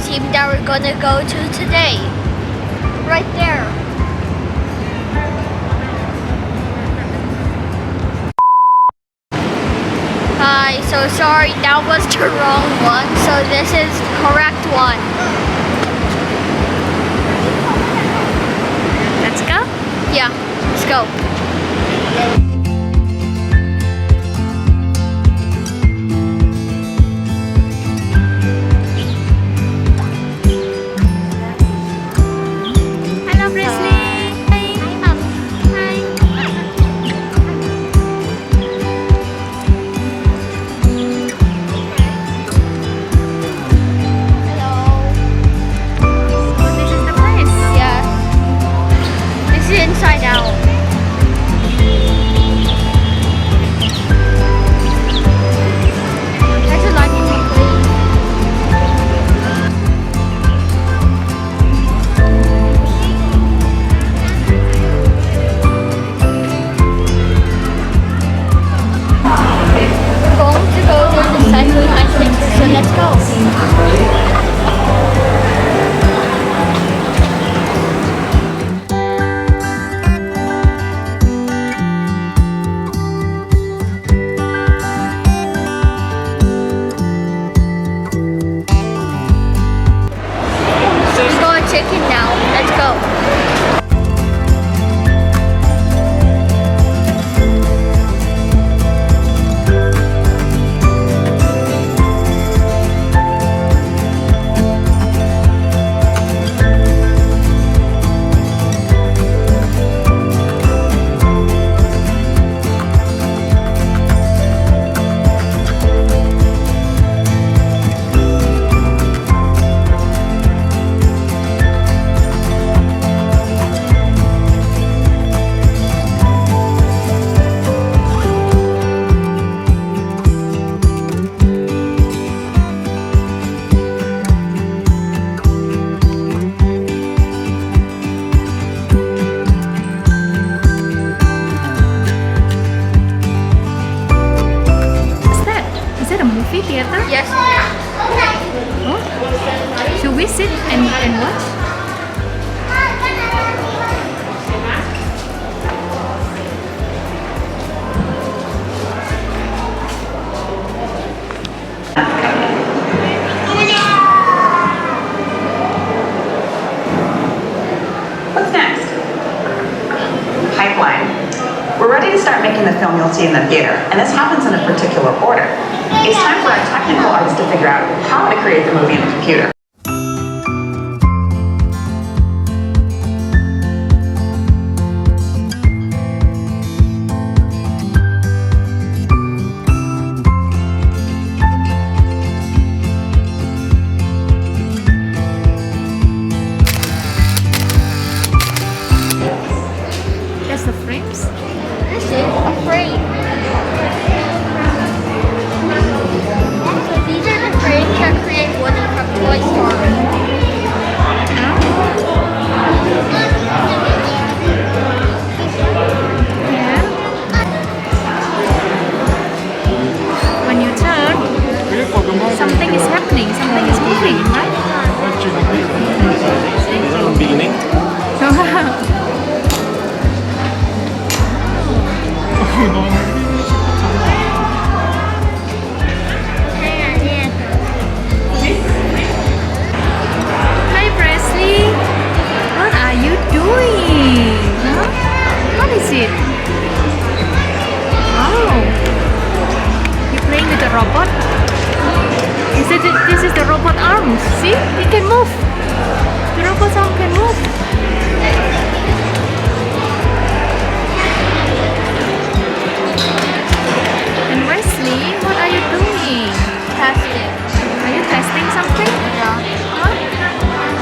team that we're gonna go to today. Right there. Hi, so sorry, that was the wrong one. So this is the correct one. Let's go. Yeah, let's go. Hello, Presley. Inside out. There's a light in between. We're going to go to the cycling, I think, so let's go. Chicken now. Let's go. Theater? Yes. Oh? Should we sit and watch? What's next? Pipeline. We're ready to start making the film you'll see in the theater, and this happens in a particular order. It's time for our technical artists to figure out how to create the movie in the computer. That's the frames? This is a frame. So these are the frames that create Woody from Toy Story. Yeah. When you turn, something is happening, something is moving, right? Hi Presley, what are you doing? Huh? What is it? Oh, you playing with the robot? This is the robot arms. See, it can move. The robot arm can move. And Wesley, what are you doing? Testing. Are you testing something? Yeah. Huh?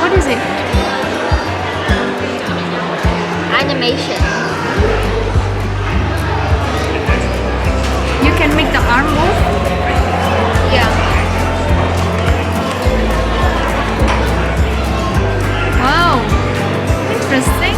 What is it? Animation. You can make the arm move? Yeah. Wow, interesting.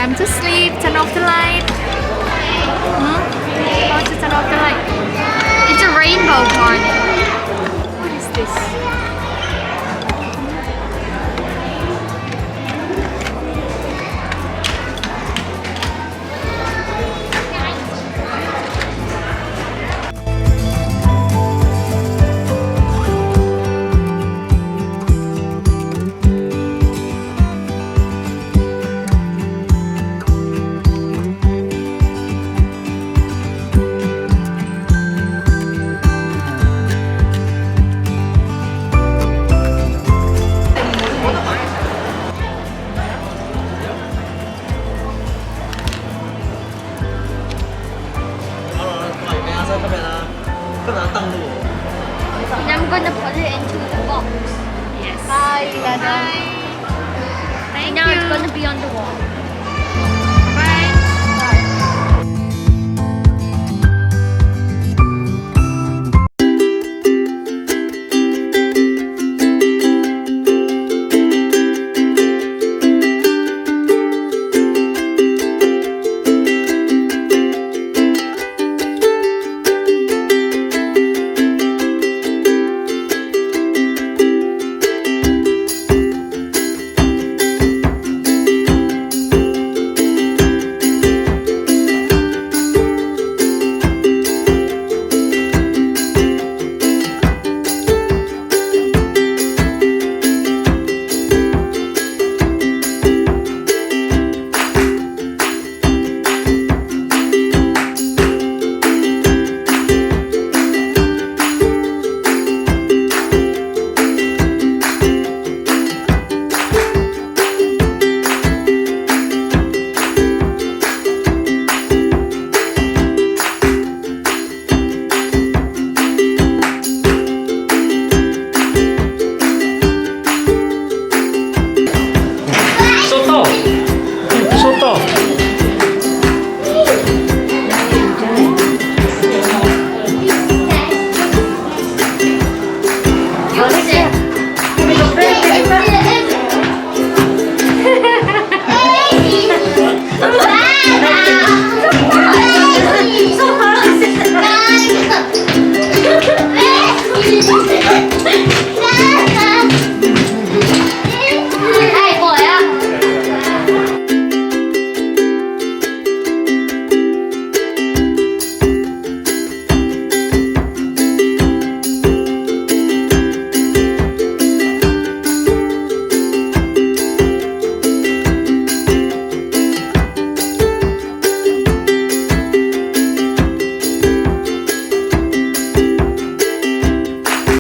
time to sleep. Turn off the light. How to turn off the light? It's a rainbow party. What is this? And I'm gonna put it into the box. Yes. Bye, Dada. Thank Now you. it's gonna be on the wall.